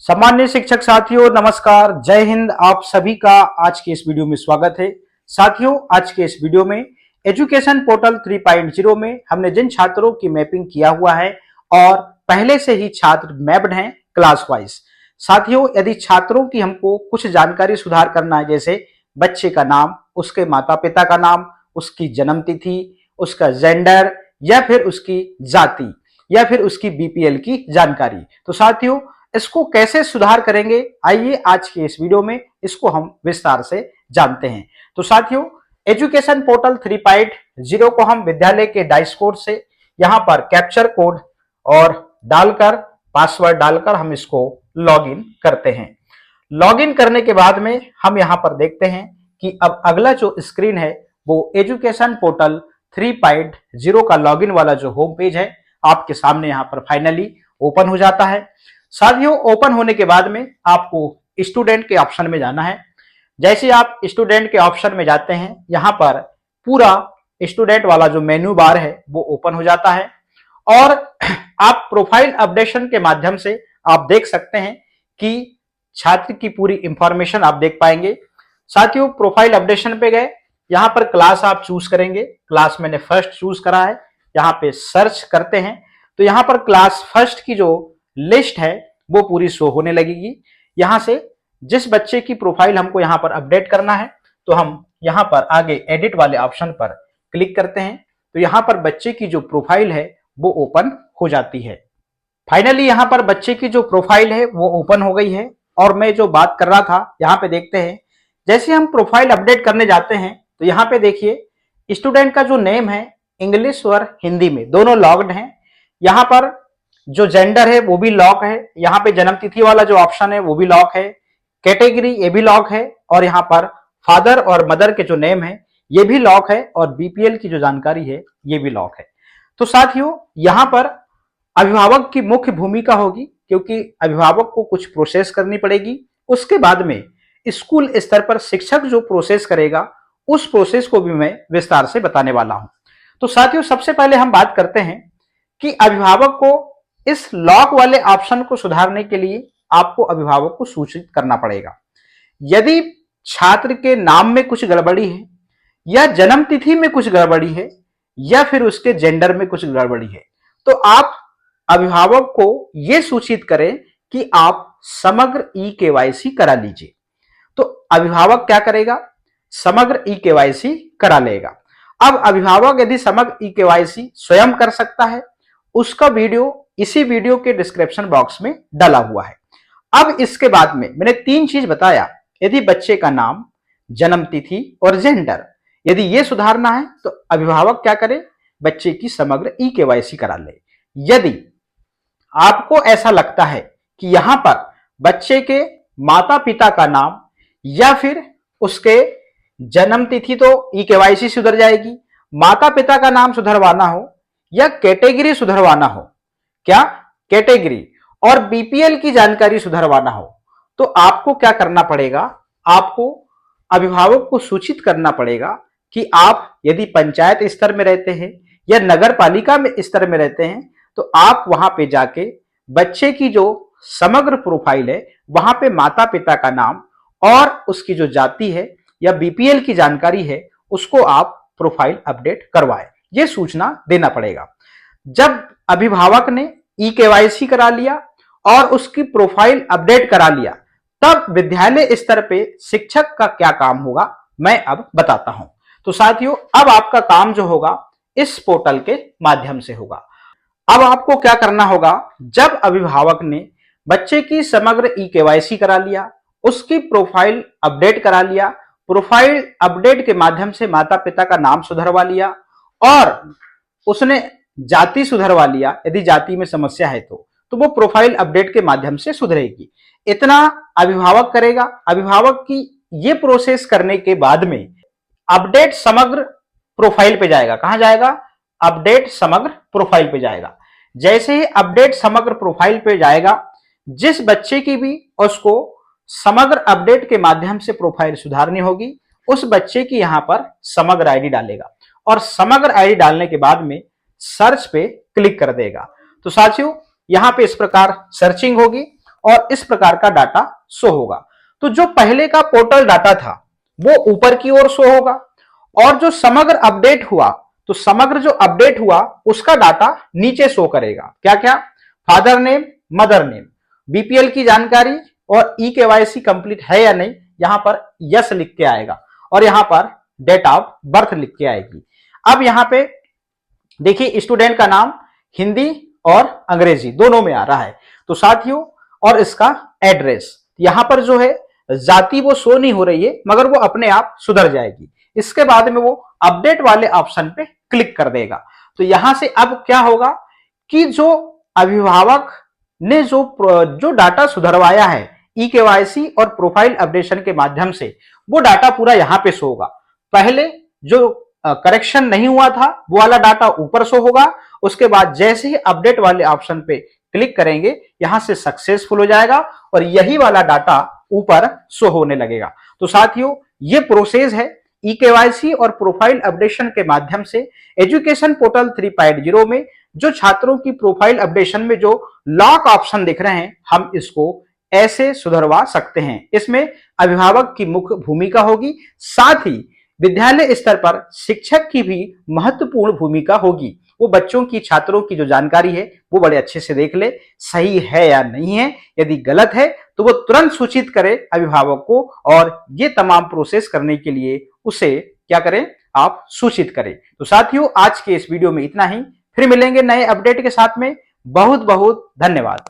सामान्य शिक्षक साथियों नमस्कार, जय हिंद। आप सभी का आज के इस वीडियो में स्वागत है। साथियों, आज के इस वीडियो में एजुकेशन पोर्टल 3.0 में हमने जिन छात्रों की मैपिंग किया हुआ है और पहले से ही छात्र मैप्ड हैं क्लास वाइज। साथियों, यदि छात्रों की हमको कुछ जानकारी सुधार करना है, जैसे बच्चे का नाम, उसके माता पिता का नाम, उसकी जन्म तिथि, उसका जेंडर या फिर उसकी जाति या फिर उसकी बीपीएल की जानकारी, तो साथियों इसको कैसे सुधार करेंगे, आइए आज के इस वीडियो में इसको हम विस्तार से जानते हैं। तो साथियों, एजुकेशन पोर्टल 3.0 को हम विद्यालय के डाइस कोड से यहां पर कैप्चर कोड और डालकर पासवर्ड डालकर हम इसको लॉगिन करते हैं। लॉगिन करने के बाद में हम यहां पर देखते हैं कि अब अगला जो स्क्रीन है वो एजुकेशन पोर्टल 3.0 का लॉगिन वाला जो होम पेज है आपके सामने यहां पर फाइनली ओपन हो जाता है। साथियों, ओपन होने के बाद में आपको स्टूडेंट के ऑप्शन में जाना है। जैसे आप स्टूडेंट के ऑप्शन में जाते हैं, यहां पर पूरा स्टूडेंट वाला जो मेन्यू बार है वो ओपन हो जाता है और आप प्रोफाइल अपडेशन के माध्यम से आप देख सकते हैं कि छात्र की पूरी इंफॉर्मेशन आप देख पाएंगे। साथियों, प्रोफाइल अपडेशन पे गए, यहां पर क्लास आप चूज करेंगे। क्लास मैंने फर्स्ट चूज करा है, यहां पे सर्च करते हैं तो यहां पर क्लास फर्स्ट की जो लिस्ट है वो पूरी शो होने लगेगी। यहां से जिस बच्चे की प्रोफाइल हमको यहां पर अपडेट करना है तो हम यहां पर आगे एडिट वाले ऑप्शन पर क्लिक करते हैं तो यहां पर बच्चे की जो प्रोफाइल है वो ओपन हो जाती है। फाइनली यहां पर बच्चे की जो प्रोफाइल है वो ओपन हो गई है और मैं जो बात कर रहा था यहां पे देखते हैं, जैसे हम प्रोफाइल अपडेट करने जाते हैं तो यहां पे देखिए स्टूडेंट का जो नेम है इंग्लिश और हिंदी में दोनों लॉग्ड हैं। यहां पर जो जेंडर है वो भी लॉक है, यहाँ पे जन्म तिथि वाला जो ऑप्शन है वो भी लॉक है, कैटेगरी ये भी लॉक है और यहाँ पर फादर और मदर के जो नेम है ये भी लॉक है और बीपीएल की जो जानकारी है ये भी लॉक है। तो साथियों, यहाँ पर अभिभावक की मुख्य भूमिका होगी क्योंकि अभिभावक को कुछ प्रोसेस करनी पड़ेगी। उसके बाद में स्कूल स्तर पर शिक्षक जो प्रोसेस करेगा उस प्रोसेस को भी मैं विस्तार से बताने वाला हूं। तो साथियों, सबसे पहले हम बात करते हैं कि अभिभावक को इस लॉक वाले ऑप्शन को सुधारने के लिए आपको अभिभावक को सूचित करना पड़ेगा। यदि छात्र के नाम में कुछ गड़बड़ी है या जन्म तिथि में कुछ गड़बड़ी है या फिर उसके जेंडर में कुछ गड़बड़ी है तो आप अभिभावक को यह सूचित करें कि आप समग्र ई केवाईसी करा लीजिए। तो अभिभावक क्या करेगा, समग्र ई केवाईसी करा लेगा। अब अभिभावक यदि समग्र ई केवाईसी स्वयं कर सकता है, उसका वीडियो इसी वीडियो के डिस्क्रिप्शन बॉक्स में डाला हुआ है। अब इसके बाद में मैंने 3 चीज बताया, यदि बच्चे का नाम, जन्म तिथि और जेंडर यदि ये सुधारना है तो अभिभावक क्या करे, बच्चे की समग्र ई केवाईसी करा ले। यदि आपको ऐसा लगता है कि यहां पर बच्चे के माता पिता का नाम या फिर उसके जन्म तिथि तो ई केवाईसी सुधर जाएगी, माता पिता का नाम सुधरवाना हो या कैटेगरी सुधरवाना हो, क्या कैटेगरी और बीपीएल की जानकारी सुधरवाना हो, तो आपको क्या करना पड़ेगा, आपको अभिभावक को सूचित करना पड़ेगा कि आप यदि पंचायत स्तर में रहते हैं या नगर पालिका में स्तर में रहते हैं तो आप वहां पे जाके बच्चे की जो समग्र प्रोफाइल है वहां पे माता पिता का नाम और उसकी जो जाति है या बीपीएल की जानकारी है उसको आप प्रोफाइल अपडेट करवाएं, ये सूचना देना पड़ेगा। जब अभिभावक ने ई केवाईसी करा लिया और उसकी प्रोफाइल अपडेट करा लिया, तब विद्यालय स्तर पे शिक्षक का क्या काम होगा मैं अब बताता हूं। तो साथियों, अब आपका काम जो होगा इस पोर्टल के माध्यम से होगा। अब आपको क्या करना होगा, जब अभिभावक ने बच्चे की समग्र ई केवाईसी करा लिया, उसकी प्रोफाइल अपडेट करा लिया, प्रोफाइल अपडेट के माध्यम से माता पिता का नाम सुधरवा लिया और उसने जाति सुधरवा लिया, यदि जाति में समस्या है तो वो प्रोफाइल अपडेट के माध्यम से सुधरेगी। इतना अभिभावक करेगा। अभिभावक की ये प्रोसेस करने के बाद में अपडेट समग्र प्रोफाइल पे जाएगा। कहां जाएगा, अपडेट समग्र प्रोफाइल पे जाएगा। जैसे ही अपडेट समग्र प्रोफाइल पे जाएगा, जिस बच्चे की भी उसको समग्र अपडेट के माध्यम से प्रोफाइल सुधारनी होगी उस बच्चे की यहां पर समग्र आईडी डालेगा और समग्र आईडी डालने के बाद में सर्च पे क्लिक कर देगा। तो साथियों, यहां पे इस प्रकार सर्चिंग होगी और इस प्रकार का डाटा शो होगा। तो जो पहले का पोर्टल डाटा था वो ऊपर की ओर शो होगा, और जो समग्र अपडेट हुआ तो समग्र जो अपडेट हुआ उसका डाटा नीचे शो करेगा। क्या क्या? Father name, mother name, BPL की जानकारी और ई केवाईसी कंप्लीट है या नहीं, यहां पर यस लिख के आएगा, और यहां पर डेट ऑफ बर्थ लिख के आएगी। अब यहां पे देखिए स्टूडेंट का नाम हिंदी और अंग्रेजी दोनों में आ रहा है। तो साथियों, और इसका एड्रेस यहां पर जो है जाति वो शो नहीं हो रही है, मगर वो अपने आप सुधर जाएगी। इसके बाद में वो अपडेट वाले ऑप्शन पे क्लिक कर देगा। तो यहां से अब क्या होगा कि जो अभिभावक ने जो डाटा सुधरवाया है ई केवाईसी और प्रोफाइल अपडेशन के माध्यम से, वो डाटा पूरा यहां पे शो होगा। पहले जो करेक्शन नहीं हुआ था वो वाला डाटा ऊपर शो होगा, उसके बाद जैसे ही अपडेट वाले ऑप्शन पे क्लिक करेंगे यहां से सक्सेसफुल हो जाएगा और यही वाला डाटा ऊपर शो होने लगेगा। तो साथियों, ये प्रोसेस है ई केवाईसी और प्रोफाइल अपडेशन के माध्यम से एजुकेशन पोर्टल 3.0 में जो छात्रों की प्रोफाइल अपडेशन में जो लॉक ऑप्शन दिख रहे हैं, हम इसको ऐसे सुधरवा सकते हैं। इसमें अभिभावक की मुख्य भूमिका होगी, साथ ही विद्यालय स्तर पर शिक्षक की भी महत्वपूर्ण भूमिका होगी। वो बच्चों की, छात्रों की जो जानकारी है वो बड़े अच्छे से देख ले, सही है या नहीं है। यदि गलत है तो वो तुरंत सूचित करे अभिभावक को, और ये तमाम प्रोसेस करने के लिए उसे क्या करें, आप सूचित करें। तो साथियों, आज के इस वीडियो में इतना ही। फिर मिलेंगे नए अपडेट के साथ में। बहुत बहुत धन्यवाद।